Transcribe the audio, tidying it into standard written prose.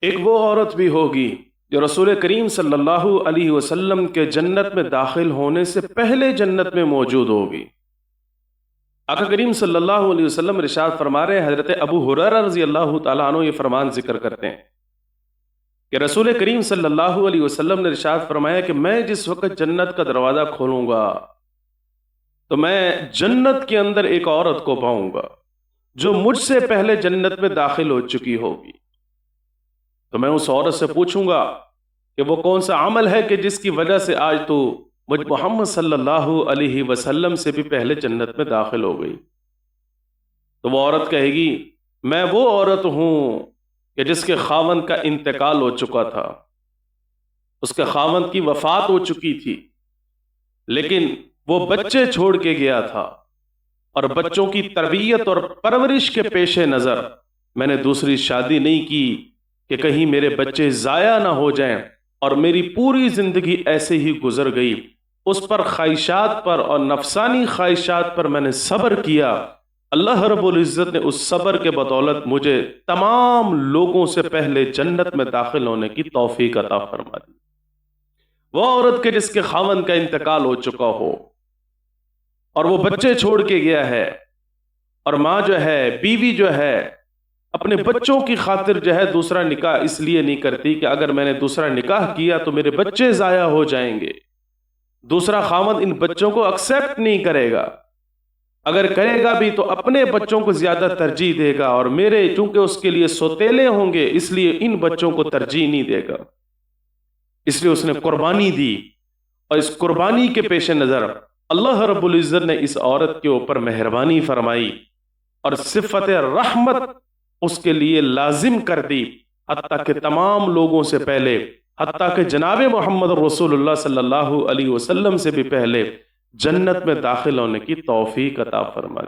ایک وہ عورت بھی ہوگی جو رسول کریم صلی اللہ علیہ وسلم کے جنت میں داخل ہونے سے پہلے جنت میں موجود ہوگی۔ آقا کریم صلی اللہ علیہ وسلم ارشاد فرما رہے ہیں، حضرت ابو ہریرہ رضی اللہ تعالیٰ عنہ یہ فرمان ذکر کرتے ہیں کہ رسول کریم صلی اللہ علیہ وسلم نے ارشاد فرمایا کہ میں جس وقت جنت کا دروازہ کھولوں گا تو میں جنت کے اندر ایک عورت کو پاؤں گا جو مجھ سے پہلے جنت میں داخل ہو چکی ہوگی۔ تو میں اس عورت سے پوچھوں گا کہ وہ کون سا عمل ہے کہ جس کی وجہ سے آج تو مجھ محمد صلی اللہ علیہ وسلم سے بھی پہلے جنت میں داخل ہو گئی۔ تو وہ عورت کہے گی، میں وہ عورت ہوں کہ جس کے خاوند کا انتقال ہو چکا تھا، اس کے خاوند کی وفات ہو چکی تھی، لیکن وہ بچے چھوڑ کے گیا تھا، اور بچوں کی تربیت اور پرورش کے پیش نظر میں نے دوسری شادی نہیں کی کہ کہیں میرے بچے ضائع نہ ہو جائیں، اور میری پوری زندگی ایسے ہی گزر گئی۔ اس پر خواہشات پر اور نفسانی خواہشات پر میں نے صبر کیا، اللہ رب العزت نے اس صبر کے بدولت مجھے تمام لوگوں سے پہلے جنت میں داخل ہونے کی توفیق عطا فرما دی۔ وہ عورت کے جس کے خاوند کا انتقال ہو چکا ہو اور وہ بچے چھوڑ کے گیا ہے، اور ماں جو ہے، بیوی جو ہے، اپنے بچوں کی خاطر جو ہے دوسرا نکاح اس لیے نہیں کرتی کہ اگر میں نے دوسرا نکاح کیا تو میرے بچے ضائع ہو جائیں گے، دوسرا خاوند ان بچوں کو ایکسپٹ نہیں کرے گا، اگر کرے گا بھی تو اپنے بچوں کو زیادہ ترجیح دے گا، اور میرے چونکہ اس کے لیے سوتیلے ہوں گے اس لیے ان بچوں کو ترجیح نہیں دے گا، اس لیے اس نے قربانی دی۔ اور اس قربانی کے پیش نظر اللہ رب العزت نے اس عورت کے اوپر مہربانی فرمائی اور صفت رحمت اس کے لیے لازم کر دی، حتیٰ کہ تمام لوگوں سے پہلے، حتیٰ کہ جناب محمد رسول اللہ صلی اللہ علیہ وسلم سے بھی پہلے جنت میں داخل ہونے کی توفیق عطا فرما دی۔